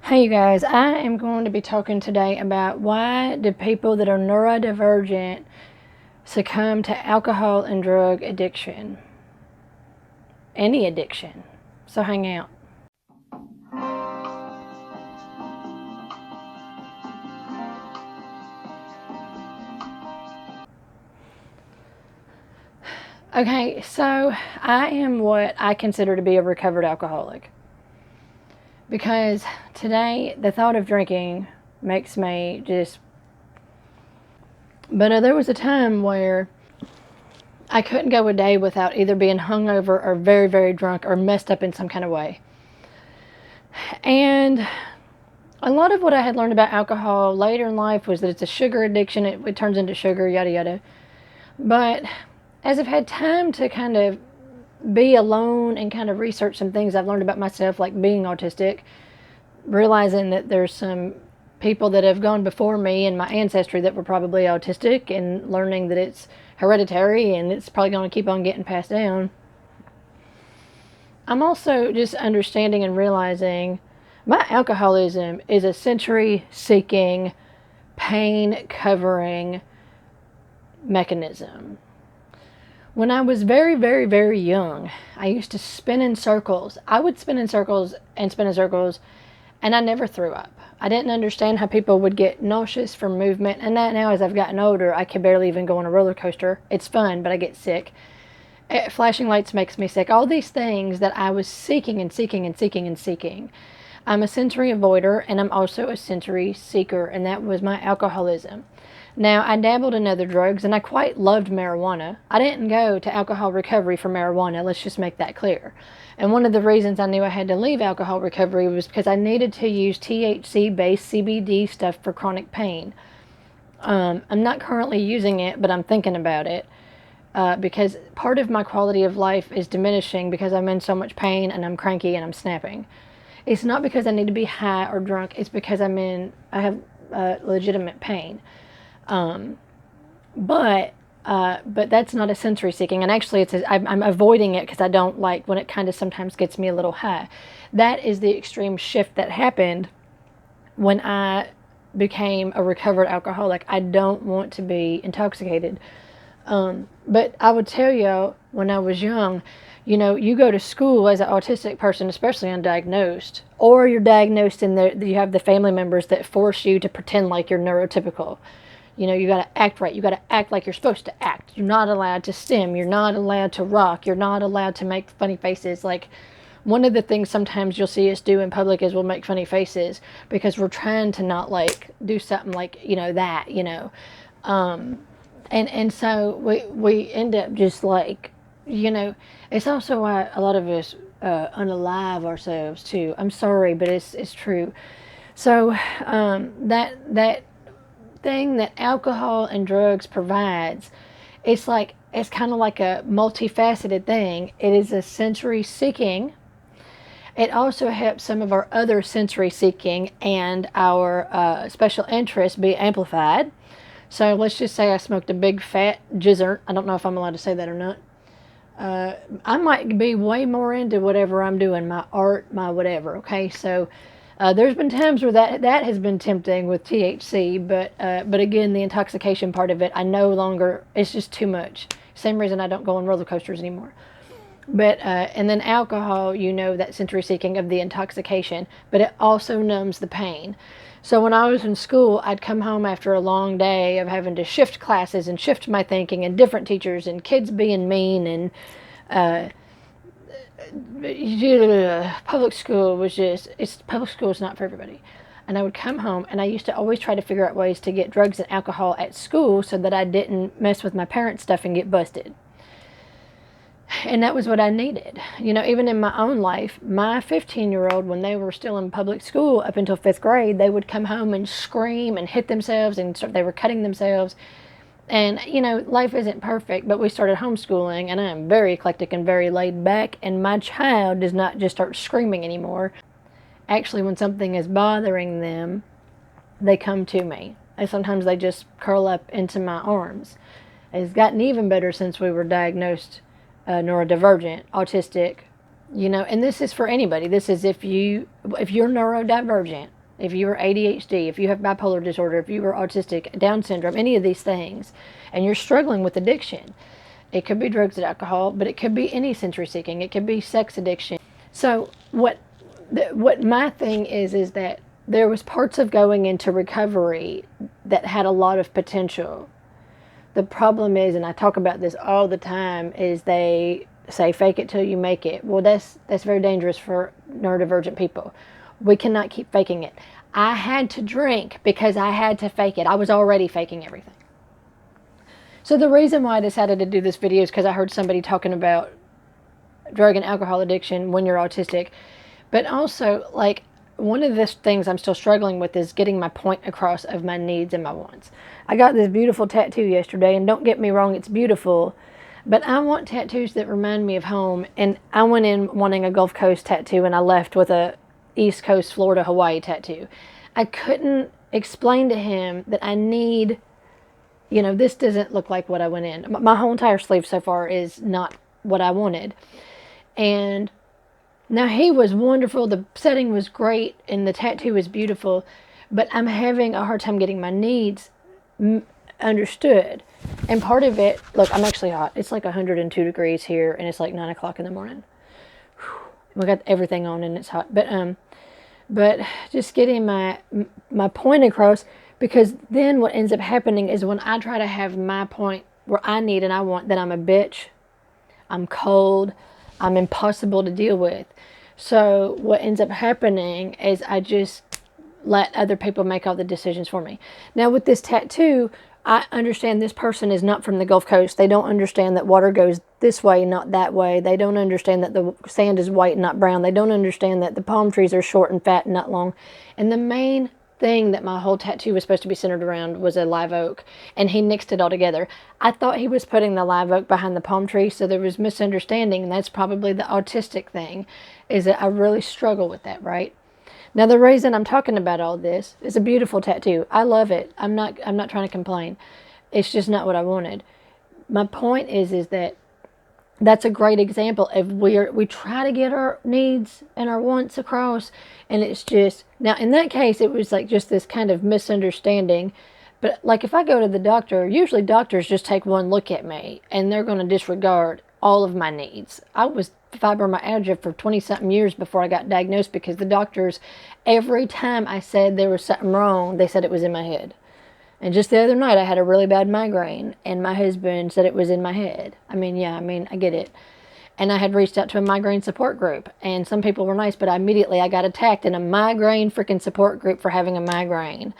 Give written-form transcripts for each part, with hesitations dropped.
Hey you guys, I am going to be talking today about why do people that are neurodivergent succumb to alcohol and drug addiction. Any addiction. So hang out. Okay, so I am what I consider to be a recovered alcoholic. Because today, the thought of drinking makes me just... But there was a time where I couldn't go a day without either being hungover or very, very drunk or messed up in some kind of way. And a lot of what I had learned about alcohol later in life was that it's a sugar addiction. It turns into sugar, yada, yada. But as I've had time to kind of be alone and kind of research some things I've learned about myself, like being autistic, realizing that there's some people that have gone before me in my ancestry that were probably autistic, and learning that it's hereditary and it's probably going to keep on getting passed down. I'm also just understanding and realizing my alcoholism is a sensory-seeking, pain-covering mechanism. When I was very, very, very young, I used to spin in circles. I would spin in circles and spin in circles, and I never threw up. I didn't understand how people would get nauseous from movement, and now as I've gotten older, I can barely even go on a roller coaster. It's fun, but I get sick. Flashing lights makes me sick. All these things that I was seeking and seeking and seeking and seeking. I'm a sensory avoider, and I'm also a sensory seeker, and that was my alcoholism. Now, I dabbled in other drugs, and I quite loved marijuana. I didn't go to alcohol recovery for marijuana, let's just make that clear. And one of the reasons I knew I had to leave alcohol recovery was because I needed to use THC-based CBD stuff for chronic pain. I'm not currently using it, but I'm thinking about it. Because part of my quality of life is diminishing because I'm in so much pain and I'm cranky and I'm snapping. It's not because I need to be high or drunk. It's because I have legitimate pain. But that's not a sensory seeking. And actually, I'm avoiding it because I don't like when it kind of sometimes gets me a little high. That is the extreme shift that happened when I became a recovered alcoholic. I don't want to be intoxicated. But I would tell you, when I was young, you go to school as an autistic person, especially undiagnosed, or you're diagnosed and you have the family members that force you to pretend like you're neurotypical. You got to act right. You got to act like you're supposed to act. You're not allowed to stim. You're not allowed to rock. You're not allowed to make funny faces. Like, one of the things sometimes you'll see us do in public is we'll make funny faces because we're trying to not like do something like, that. And so we end up just like, it's also why a lot of us unalive ourselves too. I'm sorry, but it's true. So that thing that alcohol and drugs provides, it's kind of like a multifaceted thing. It is a sensory seeking. It also helps some of our other sensory seeking and our special interests be amplified. So let's just say I smoked a big fat jizzert. I don't know if I'm allowed to say that or not. I might be way more into whatever I'm doing, my art, my whatever, okay? So there's been times where that has been tempting with THC, but again, the intoxication part of it, I no longer, it's just too much. Same reason I don't go on roller coasters anymore. But and then alcohol, that sensory seeking of the intoxication, but it also numbs the pain. So when I was in school, I'd come home after a long day of having to shift classes and shift my thinking and different teachers and kids being mean and public school is not for everybody. And I would come home and I used to always try to figure out ways to get drugs and alcohol at school so that I didn't mess with my parents' stuff and get busted. And that was what I needed. Even in my own life, my 15-year-old, when they were still in public school up until 5th grade, they would come home and scream and hit themselves, and they were cutting themselves. And, life isn't perfect, but we started homeschooling, and I am very eclectic and very laid back, and my child does not just start screaming anymore. Actually, when something is bothering them, they come to me. And sometimes they just curl up into my arms. It's gotten even better since we were diagnosed neurodivergent, autistic, and this is for anybody. This is if you're neurodivergent, if you are ADHD, if you have bipolar disorder, if you are autistic, Down syndrome, any of these things, and you're struggling with addiction, it could be drugs and alcohol, but it could be any sensory seeking. It could be sex addiction. So what my thing is that there was parts of going into recovery that had a lot of potential. The problem is, and I talk about this all the time, is they say fake it till you make it. Well, that's very dangerous for neurodivergent people. We cannot keep faking it. I had to drink because I had to fake it. I was already faking everything. So the reason why I decided to do this video is because I heard somebody talking about drug and alcohol addiction when you're autistic. But also, like, one of the things I'm still struggling with is getting my point across of my needs and my wants. I got this beautiful tattoo yesterday, and don't get me wrong, it's beautiful, but I want tattoos that remind me of home. And I went in wanting a Gulf Coast tattoo, and I left with a East Coast, Florida, Hawaii tattoo. I couldn't explain to him that I need, this doesn't look like what I went in. My whole entire sleeve so far is not what I wanted. And now, he was wonderful, the setting was great, and the tattoo was beautiful, but I'm having a hard time getting my needs understood. And part of it, look, I'm actually hot. It's like 102 degrees here, and it's like 9 o'clock in the morning. We got everything on, and it's hot. But just getting my point across, because then what ends up happening is when I try to have my point where I need and I want, then I'm a bitch, I'm cold, I'm impossible to deal with. So what ends up happening is I just let other people make all the decisions for me. Now with this tattoo, I understand this person is not from the Gulf Coast. They don't understand that water goes this way, not that way. They don't understand that the sand is white, not brown. They don't understand that the palm trees are short and fat and not long. And the main thing that my whole tattoo was supposed to be centered around was a live oak, and he nixed it all together. I thought he was putting the live oak behind the palm tree, so there was misunderstanding, and that's probably the autistic thing, is that I really struggle with that, right? Now the reason I'm talking about all this is a beautiful tattoo. I love it. I'm not trying to complain. It's just not what I wanted. My point is that that's a great example of we try to get our needs and our wants across, and it's just, now in that case it was like just this kind of misunderstanding. But like if I go to the doctor, usually doctors just take one look at me and they're going to disregard all of my needs. I was fibromyalgia for 20 something years before I got diagnosed, because the doctors, every time I said there was something wrong, they said it was in my head. And just the other night, I had a really bad migraine, and my husband said it was in my head. I get it. And I had reached out to a migraine support group, and some people were nice, but I got attacked in a migraine freaking support group for having a migraine.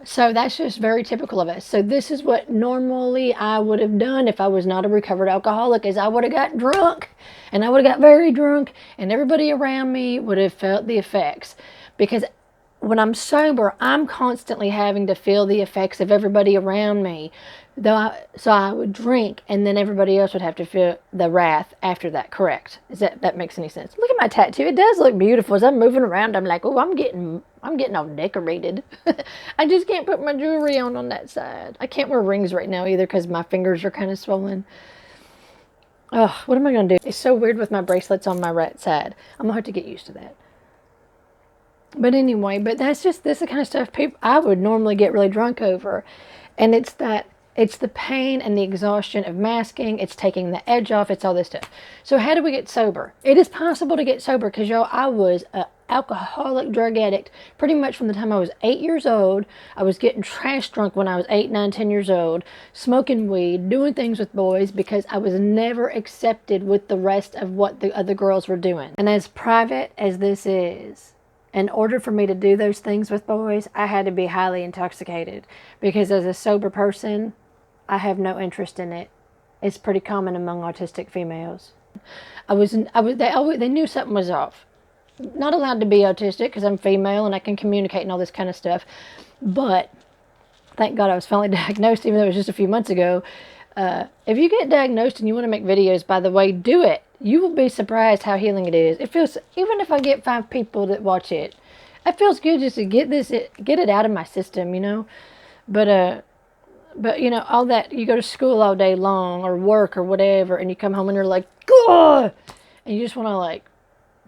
So that's just very typical of us. So this is what normally I would have done if I was not a recovered alcoholic, is I would have got drunk, and I would have got very drunk, and everybody around me would have felt the effects. Because when I'm sober, I'm constantly having to feel the effects of everybody around me. So I would drink, and then everybody else would have to feel the wrath after that. Correct? That makes any sense? Look at my tattoo. It does look beautiful. As I'm moving around, I'm like, oh, I'm getting all decorated. I just can't put my jewelry on that side. I can't wear rings right now either because my fingers are kind of swollen. Oh, what am I going to do? It's so weird with my bracelets on my right side. I'm going to have to get used to that. But anyway, this is the kind of stuff I would normally get really drunk over. And it's the pain and the exhaustion of masking. It's taking the edge off. It's all this stuff. So how do we get sober? It is possible to get sober, because y'all, I was an alcoholic drug addict pretty much from the time I was 8 years old. I was getting trash drunk when I was 8, 9, 10 years old, smoking weed, doing things with boys, because I was never accepted with the rest of what the other girls were doing. And as private as this is, in order for me to do those things with boys, I had to be highly intoxicated, because as a sober person, I have no interest in it. It's pretty common among autistic females. They knew something was off. Not allowed to be autistic because I'm female and I can communicate and all this kind of stuff. But thank God I was finally diagnosed, even though it was just a few months ago. If you get diagnosed and you want to make videos, by the way, do it. You will be surprised how healing it is. It feels, even if I get 5 people that watch it, it feels good just to get it out of my system, But all that, you go to school all day long or work or whatever, and you come home and you're like, God, and you just want to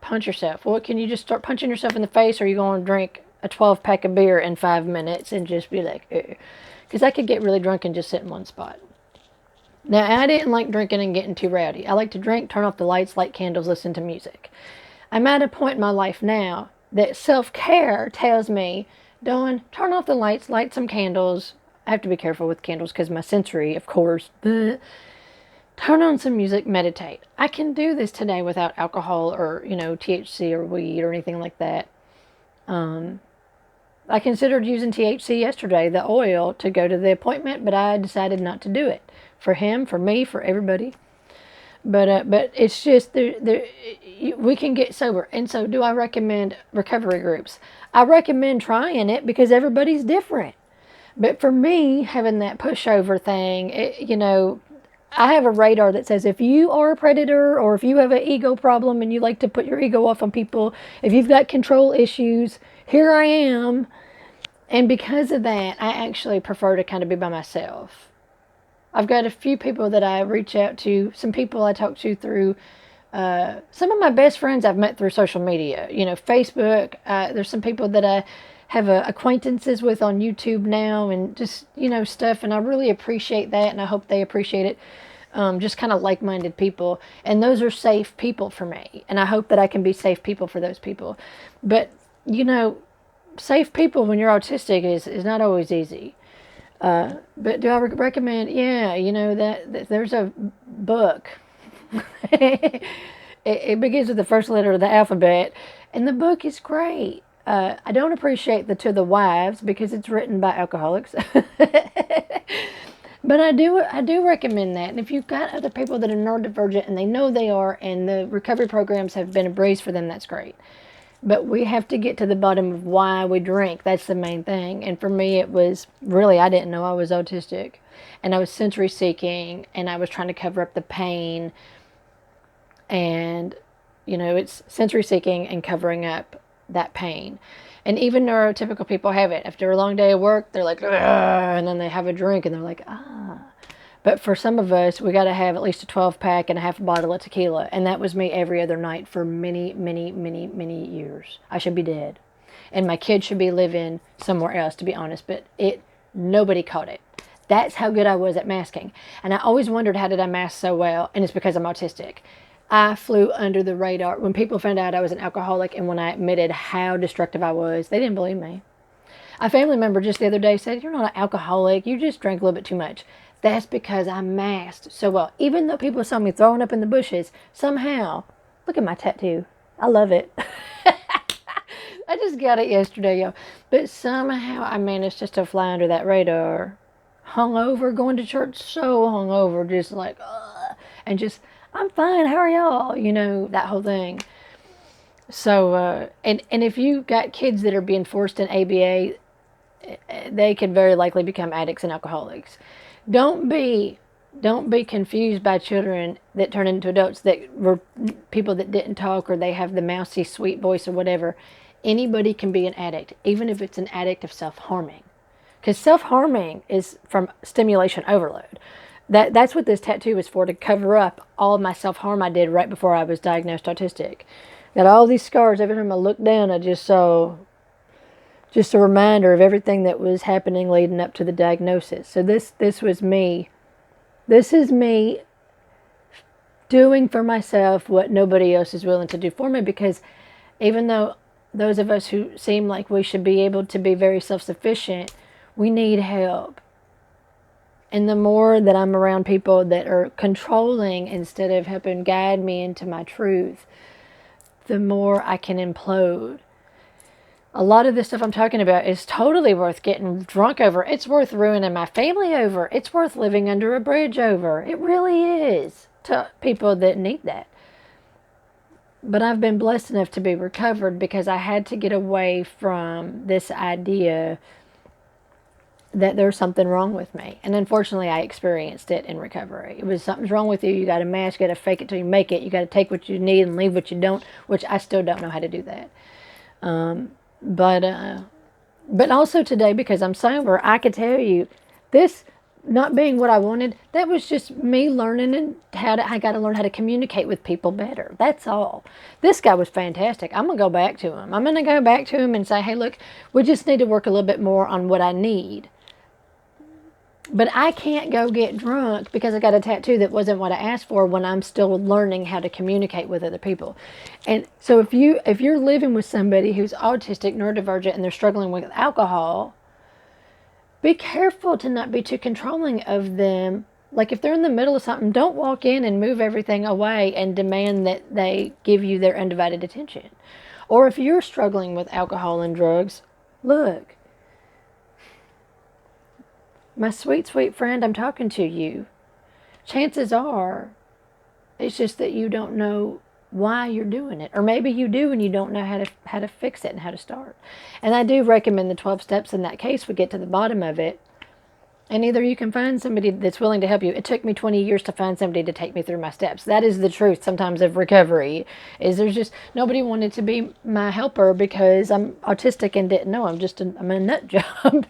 punch yourself. Well, can you just start punching yourself in the face, or are you going to drink a 12-pack of beer in 5 minutes and just be like, because I could get really drunk and just sit in one spot. Now, I didn't like drinking and getting too rowdy. I like to drink, turn off the lights, light candles, listen to music. I'm at a point in my life now that self-care tells me, Dawn, turn off the lights, light some candles. I have to be careful with candles because my sensory, of course. Turn on some music, meditate. I can do this today without alcohol or, THC or weed or anything like that. I considered using THC yesterday, the oil, to go to the appointment, but I decided not to do it. For him, for me, for everybody. But it's just, we can get sober. And so do I recommend recovery groups? I recommend trying it because everybody's different. But for me, having that pushover thing, I have a radar that says if you are a predator or if you have an ego problem and you like to put your ego off on people, if you've got control issues, here I am. And because of that, I actually prefer to kind of be by myself. I've got a few people that I reach out to, some people I talk to through, some of my best friends I've met through social media, Facebook. There's some people that I have acquaintances with on YouTube now and just, stuff. And I really appreciate that. And I hope they appreciate it. Just kind of like-minded people. And those are safe people for me. And I hope that I can be safe people for those people. But, safe people when you're autistic is not always easy. But do I recommend? Yeah, that there's a book. it begins with the first letter of the alphabet. And the book is great. I don't appreciate the To the Wives because it's written by alcoholics. But I do recommend that. And if you've got other people that are neurodivergent and they know they are and the recovery programs have been a breeze for them, that's great. But we have to get to the bottom of why we drink. That's the main thing. And for me, it was really, I didn't know I was autistic. And I was sensory seeking and I was trying to cover up the pain. And, it's sensory seeking and covering up that pain. And even neurotypical people have it. After a long day of work, they're like, and then they have a drink and they're like, But for some of us, we got to have at least a 12-pack and a half a bottle of tequila. And that was me every other night for many, many, many, many years. I should be dead. And my kids should be living somewhere else, to be honest. But nobody caught it. That's how good I was at masking. And I always wondered, how did I mask so well? And it's because I'm autistic. I flew under the radar. When people found out I was an alcoholic and when I admitted how destructive I was, they didn't believe me. A family member just the other day said, you're not an alcoholic. You just drank a little bit too much. That's because I masked so well. Even though people saw me throwing up in the bushes, somehow, look at my tattoo. I love it. I just got it yesterday, y'all. But somehow I managed just to fly under that radar. Hungover, going to church so hungover, just like, and just, I'm fine, how are y'all? That whole thing. So, and if you got kids that are being forced in ABA, they could very likely become addicts and alcoholics. Don't be confused by children that turn into adults that were people that didn't talk or they have the mousy sweet voice or whatever. Anybody can be an addict, even if it's an addict of self-harming. Because self-harming is from stimulation overload. That's what this tattoo is for, to cover up all of my self-harm I did right before I was diagnosed autistic. Got all these scars. Every time I look down, I just saw just a reminder of everything that was happening leading up to the diagnosis. So this was me. This is me doing for myself what nobody else is willing to do for me, because even though those of us who seem like we should be able to be very self-sufficient, we need help. And the more that I'm around people that are controlling instead of helping guide me into my truth, the more I can implode. A lot of this stuff I'm talking about is totally worth getting drunk over. It's worth ruining my family over. It's worth living under a bridge over. It really is, to people that need that. But I've been blessed enough to be recovered because I had to get away from this idea that there's something wrong with me. And unfortunately, I experienced it in recovery. It was, something's wrong with you. You got to mask, you got to fake it till you make it. You got to take what you need and leave what you don't, which I still don't know how to do that. But also today, because I'm sober, I could tell you this not being what I wanted, that was just me learning and I got to learn how to communicate with people better. That's all. This guy was fantastic. I'm going to go back to him. I'm going to go back to him and say, hey, look, we just need to work a little bit more on what I need. But I can't go get drunk because I got a tattoo that wasn't what I asked for when I'm still learning how to communicate with other people. And so if you're living with somebody who's autistic, neurodivergent, and they're struggling with alcohol, be careful to not be too controlling of them. Like if they're in the middle of something, don't walk in and move everything away and demand that they give you their undivided attention. Or if you're struggling with alcohol and drugs, look, my sweet, sweet friend, I'm talking to you. Chances are, it's just that you don't know why you're doing it. Or maybe you do and you don't know how to fix it and how to start. And I do recommend the 12 steps in that case. We get to the bottom of it. And either you can find somebody that's willing to help you. It took me 20 years to find somebody to take me through my steps. That is the truth sometimes of recovery, is there's just nobody wanted to be my helper because I'm autistic and didn't know. I'm a nut job.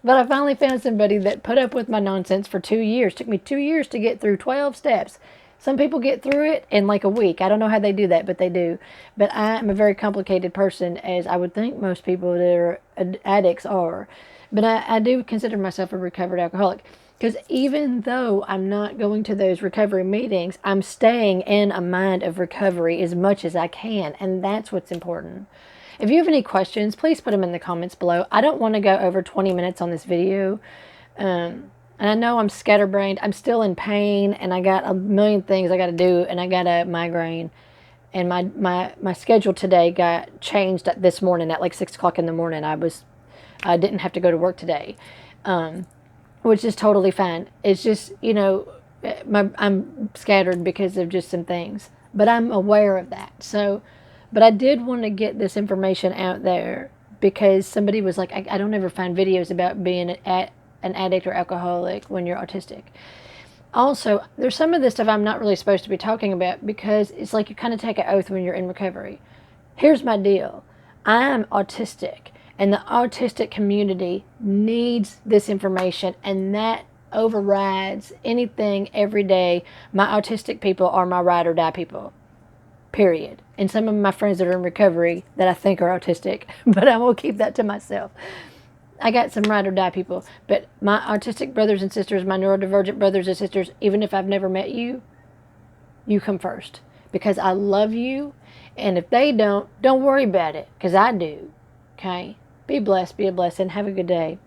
But I finally found somebody that put up with my nonsense for 2 years. It took me 2 years to get through 12 steps. Some people get through it in like a week. I don't know how they do that, but they do. But I am a very complicated person, as I would think most people that are addicts are. But I do consider myself a recovered alcoholic. Because even though I'm not going to those recovery meetings, I'm staying in a mind of recovery as much as I can. And that's what's important. If you have any questions, please put them in the comments below. I don't want to go over 20 minutes on this video. And I know I'm scatterbrained. I'm still in pain, and I got a million things I got to do, and I got a migraine. And my schedule today got changed this morning at like 6 o'clock in the morning. I didn't have to go to work today, which is totally fine. It's just, I'm scattered because of just some things. But I'm aware of that. But I did want to get this information out there because somebody was like, I don't ever find videos about being an addict or alcoholic when you're autistic. Also, there's some of this stuff I'm not really supposed to be talking about because it's like you kind of take an oath when you're in recovery. Here's my deal. I'm autistic, and the autistic community needs this information, and that overrides anything every day. My autistic people are my ride or die people. Period. And some of my friends that are in recovery that I think are autistic, but I will keep that to myself. I got some ride or die people, but my autistic brothers and sisters, my neurodivergent brothers and sisters, even if I've never met you, you come first because I love you. And if they don't worry about it because I do. Okay? Be blessed, be a blessing. Have a good day.